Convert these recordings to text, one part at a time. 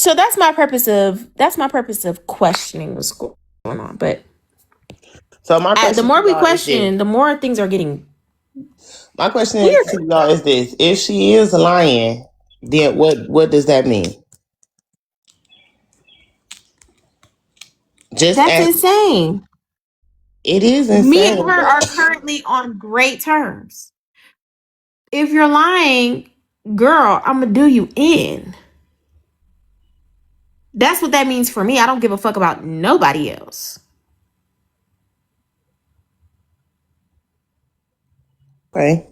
So that's my purpose of questioning what's going on. But so my question the more to we y'all is question, this. the more things are getting My question is weirder. to y'all is this: if she is lying, then what does that mean? Just That's as insane. it is Me and insane, her but are currently on great terms. If you're lying, girl, I'm gonna do you in. That's what that means for me. I don't give a fuck about nobody else. okay.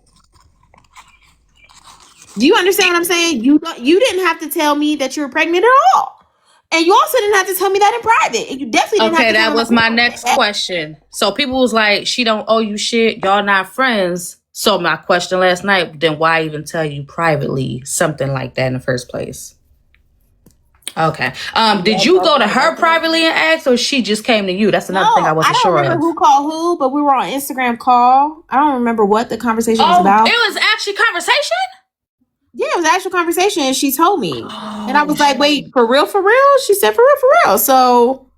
Do you understand what I'm saying? You didn't have to tell me that you were pregnant at all. And you also didn't have to tell me that in private. And you definitely didn't have Okay, to that tell me was my next question. So people was like, she don't owe you shit. Y'all not friends. So my question last night, then why even tell you privately something like that in the first place? Okay. Did you go to her privately and ask, or she just came to you? That's another thing I No, I wasn't don't sure remember of. who called who, but we were on Instagram call. I don't remember what the conversation was Oh, about. it was actually conversation? Yeah, it was an actual conversation, and she told me. And I Oh, was like, wait, for real, for real? She said, for real, for real. So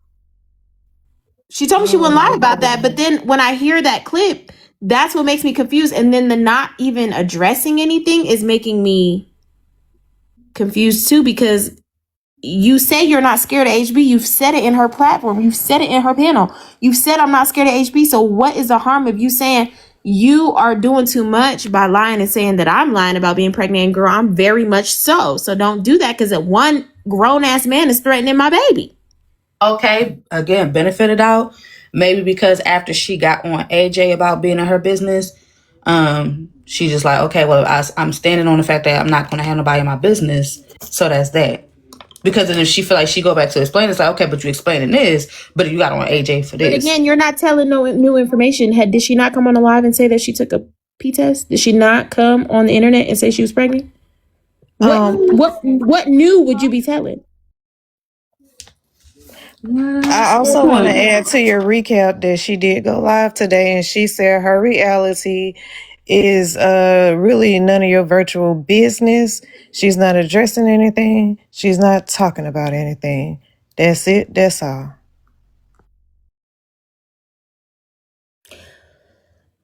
she told me she wouldn't lie about that. But then when I hear that clip, that's what makes me confused. And then the not even addressing anything is making me confused too, because you say you're not scared of HB. You've said it in her platform. You've said it in her panel. You've said I'm not scared of HB. So what is the harm of you saying you are doing too much by lying and saying that I'm lying about being pregnant? And girl, I'm very much so. So don't do that, because one grown ass man is threatening my baby. okay. Again, benefited out. Maybe because after she got on AJ about being in her business, she just like, okay, well, I'm standing on the fact that I'm not going to have nobody in my business. So that's that. Because then if she feel like she go back to explain, it's like, okay, but you explaining this, but you got on AJ for But this. again, you're not telling no new information. Did she not come on the live and say that she took a P test? Did she not come on the internet and say she was pregnant? What new would you be telling? I also want to add to your recap that she did go live today, and she said her reality is really none of your virtual business. She's not addressing anything. She's not talking about anything. That's it. That's all.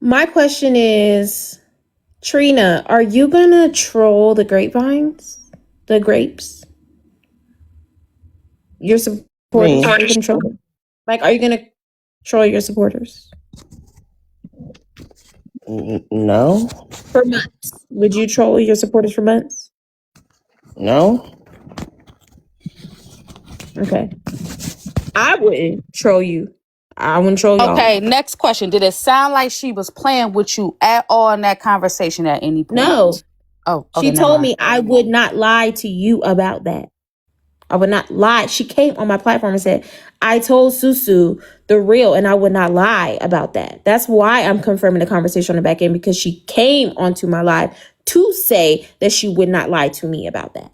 My question is, Trina, are you gonna troll the grapevines? The grapes? Your supporters? Are you gonna troll them? Like, are you gonna troll your supporters? No, For months. Would you troll your supporters for months? no. Okay. I wouldn't troll you. I wouldn't troll y'all. Okay, next question. Did it sound like she was playing with you at all in that conversation at any point? No. Oh, okay, She never told mind. me I would not lie to you about that. I would not lie. She came on my platform and said, I told SuSu the real, and I would not lie about that. That's why I'm confirming the conversation on the back end, because she came onto my live to say that she would not lie to me about that.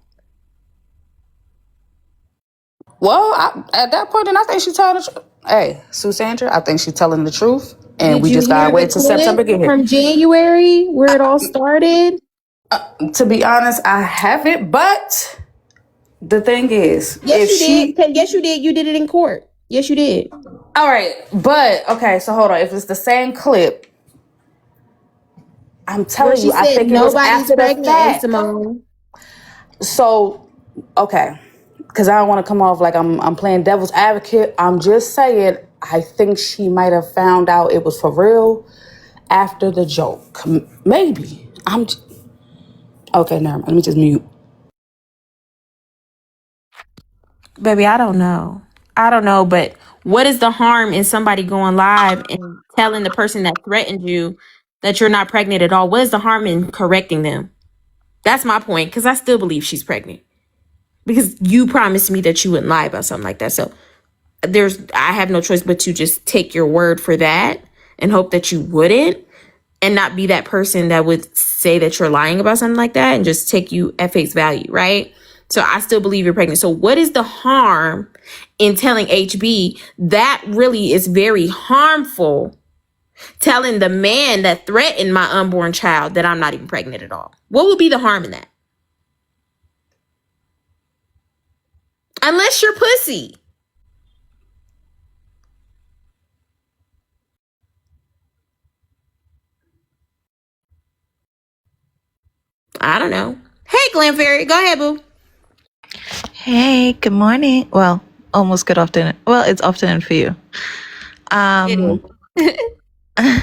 Well, at that point, then I think she's telling the truth. Hey, Sue Sandra, I think she's telling the truth. And Did we you just gotta hear the wait till September clip get here. from January where it all started? To be honest, I haven't, but the thing is, Yes, if you she did. Yes, you did. You did it in court. Yes, you did. all right, but okay, so hold on. If it's the same clip, I'm Where telling she you, I said think it was nobody's after the pregnant, and fact. Simone. So, okay, because I don't want to come off like I'm playing devil's advocate. I'm just saying, I think she might have found out it was for real after the joke. Maybe. Okay, never mind. Let me just mute. Baby, I don't know. I don't know, but what is the harm in somebody going live and telling the person that threatened you that you're not pregnant at all? What is the harm in correcting them? That's my point, because I still believe she's pregnant. Because you promised me that you wouldn't lie about something like that. So I have no choice but to just take your word for that and hope that you wouldn't, and not be that person that would say that you're lying about something like that and just take you at face value, right? So I still believe you're pregnant. So what is the harm in telling HB? That really is very harmful, telling the man that threatened my unborn child that I'm not even pregnant at all. What would be the harm in that? Unless you're pussy. I don't know. Hey, Glen Fairy, go ahead, boo. Hey, good morning. Well, almost good afternoon. Well, it's afternoon for you. It Um, is.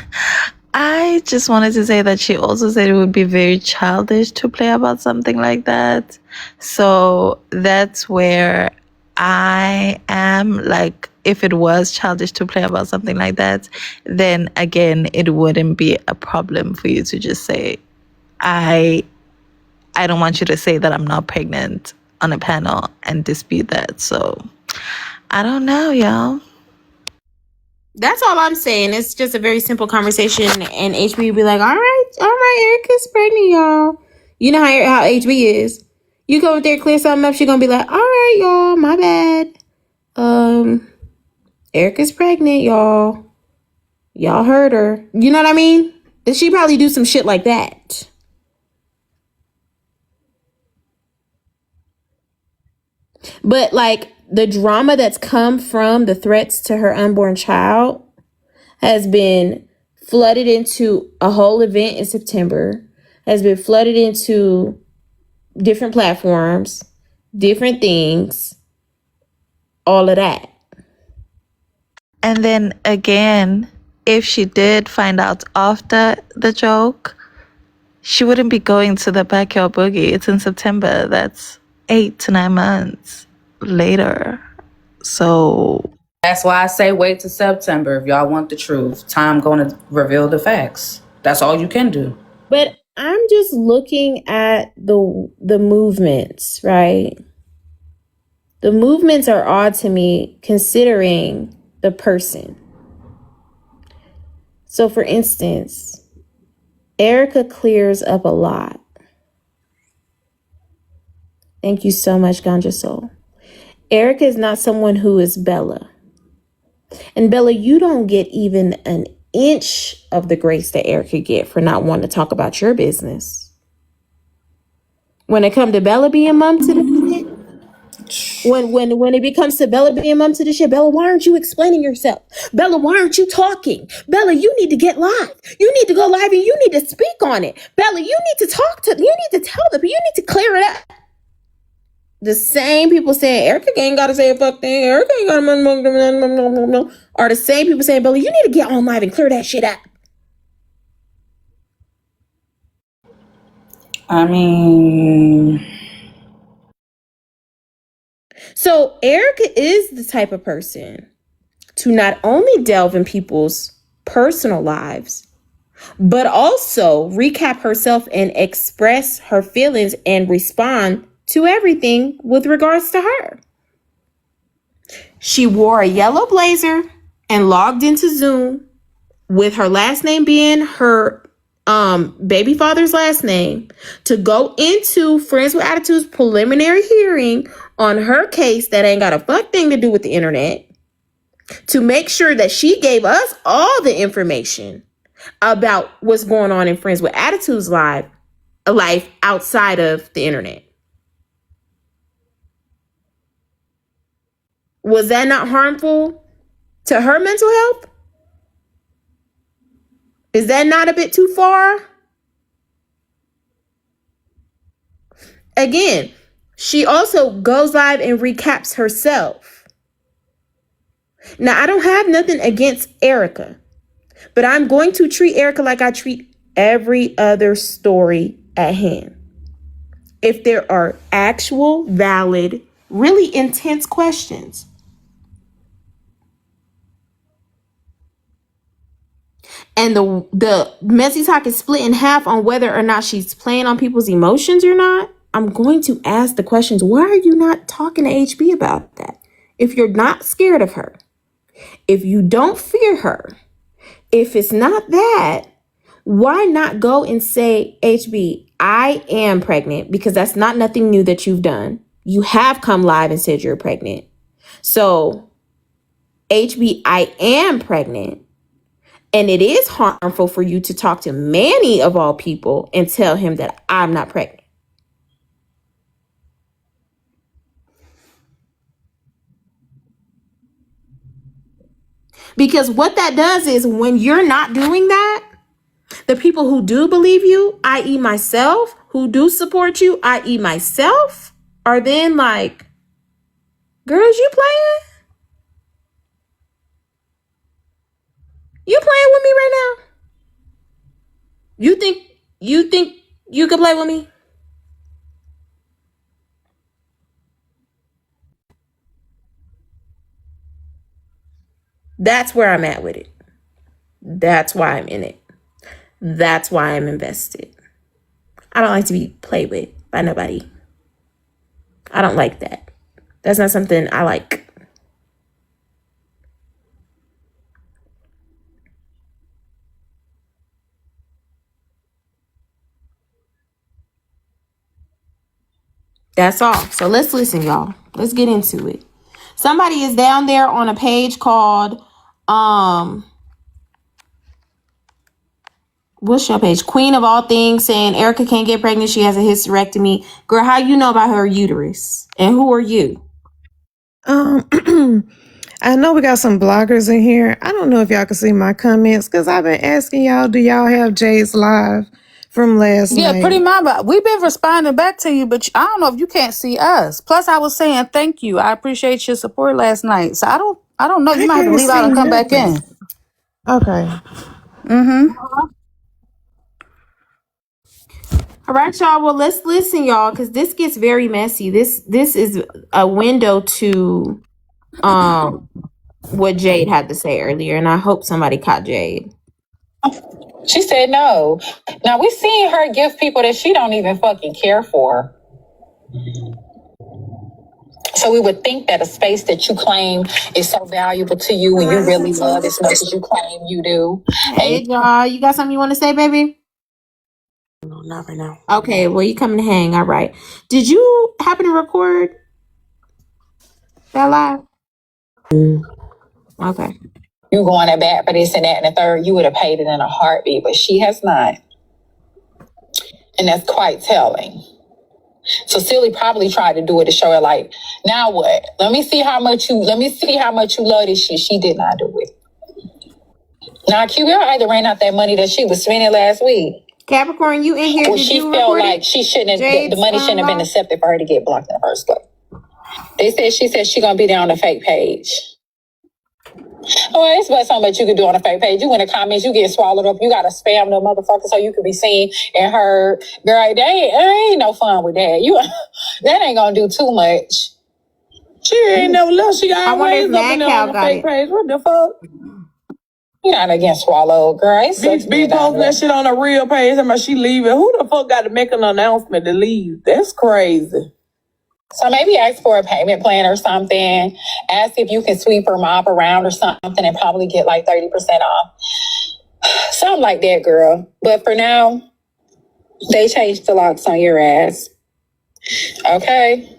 I just wanted to say that she also said it would be very childish to play about something like that. So that's where I am. Like, if it was childish to play about something like that, then again, it wouldn't be a problem for you to just say, I I don't want you to say that I'm not pregnant on a panel and dispute that. So I don't know, y'all. That's all I'm saying. It's just a very simple conversation, and HB will be like, all right, Erica's pregnant, y'all. You know how HB is. You go up there, clear something up, she's gonna be like, all right, y'all, my bad. Erica's pregnant, y'all. Y'all heard her. You know what I mean? And she probably do some shit like that. But like the drama that's come from the threats to her unborn child has been flooded into a whole event in September, has been flooded into different platforms, different things, all of that. And then again, if she did find out after the joke, she wouldn't be going to the backyard boogie. It's in September. That's 8 to 9 months later. So That's why I say wait till September if y'all want the truth. Time gonna reveal the facts. That's all you can do. But I'm just looking at the movements, right? The movements are odd to me considering the person. So for instance, Erica clears up a lot. Thank you so much, Ganja Soul. Erica is not someone who is Bella. And Bella, you don't get even an inch of the grace that Erica get for not wanting to talk about your business. When it comes to Bella being mom to the shit, when it becomes to Bella being mom to the shit, Bella, why aren't you explaining yourself? Bella, why aren't you talking? Bella, you need to get live. You need to go live and you need to speak on it. Bella, you need to you need to tell them, you need to clear it up. The same people saying Erica ain't gotta say a fuck thing, Erica ain't gotta are the same people saying, Bella, you need to get on live and clear that shit up. I mean, So Erica is the type of person to not only delve in people's personal lives, but also recap herself and express her feelings and respond to everything with regards to her. She wore a yellow blazer and logged into Zoom with her last name being her baby father's last name to go into Friends with Attitude's preliminary hearing on her case that ain't got a fuck thing to do with the internet, to make sure that she gave us all the information about what's going on in Friends with Attitude's life outside of the internet. Was that not harmful to her mental health? Is that not a bit too far? Again, she also goes live and recaps herself. Now, I don't have nothing against Erica, but I'm going to treat Erica like I treat every other story at hand. If there are actual, valid, really intense questions. And the messy talk is split in half on whether or not she's playing on people's emotions or not, I'm going to ask the questions. Why are you not talking to HB about that? If you're not scared of her, if you don't fear her, if it's not that, why not go and say, HB, I am pregnant, because that's not nothing new that you've done. You have come live and said you're pregnant. So, HB, I am pregnant. And it is harmful for you to talk to Manny of all people and tell him that I'm not pregnant. Because what that does is when you're not doing that, the people who do believe you, i.e. myself, who do support you, i.e. myself, are then like, girls, you playing? You playing with me right now? You think you can play with me? That's where I'm at with it. That's why I'm in it. That's why I'm invested. I don't like to be played with by nobody. I don't like that. That's not something I like. That's all. So let's listen, y'all. Let's get into it. Somebody is down there on a page called what's your page? Queen of All Things, saying Erica can't get pregnant. She has a hysterectomy. Girl, how you know about her uterus? And who are you? I know we got some bloggers in here. I don't know if y'all can see my comments because I've been asking y'all, do y'all have Jade's live from last Yeah, night? pretty much. But we've been responding back to you, but I don't know if you can't see us. Plus, I was saying thank you. I appreciate your support last night. So I don't know. You I might have to can't leave out see and come back nothing. in. Okay. All right, y'all. Well, let's listen, y'all, because this gets very messy. This is a window to what Jade had to say earlier, and I hope somebody caught Jade. She said no. Now we seen her give people that she don't even fucking care for. So we would think that a space that you claim is so valuable to you and you really love as much as you claim you do. Hey, y'all. You got something you want to say, baby? No, not right now. Okay, well, you coming to hang. All right. Did you happen to record that live? Okay. You going at bat for this and that and the third, you would have paid it in a heartbeat, but she has not. And that's quite telling. So Silly probably tried to do it to show her like, now what? Let me see how much you love this shit. She did not do it. Now QL either ran out that money that she was spending last week. Capricorn, you in here? Well, Did she you felt record like it? she shouldn't have, Jade's, the money shouldn't have been live? accepted for her to get blocked in the first place. She said she gonna be there on the fake page. Oh, it's about so much you can do on a fake page. You in the comments, you get swallowed up. You gotta spam the motherfucker so you can be seen and heard. Girl, there ain't no fun with that. That ain't gonna do too much. She ain't never left. She I wonder always if up in Mad there Cow on the got fake it. page. What the fuck? You're not against swallow, girl. It sucks Be being down posting there. that shit on a real page. Talking about she leaving. Who the fuck got to make an announcement to leave? That's crazy. So maybe ask for a payment plan or something. Ask if you can sweep her mop around or something and probably get like 30% off. Something like that, girl. But for now, they changed the locks on your ass. Okay?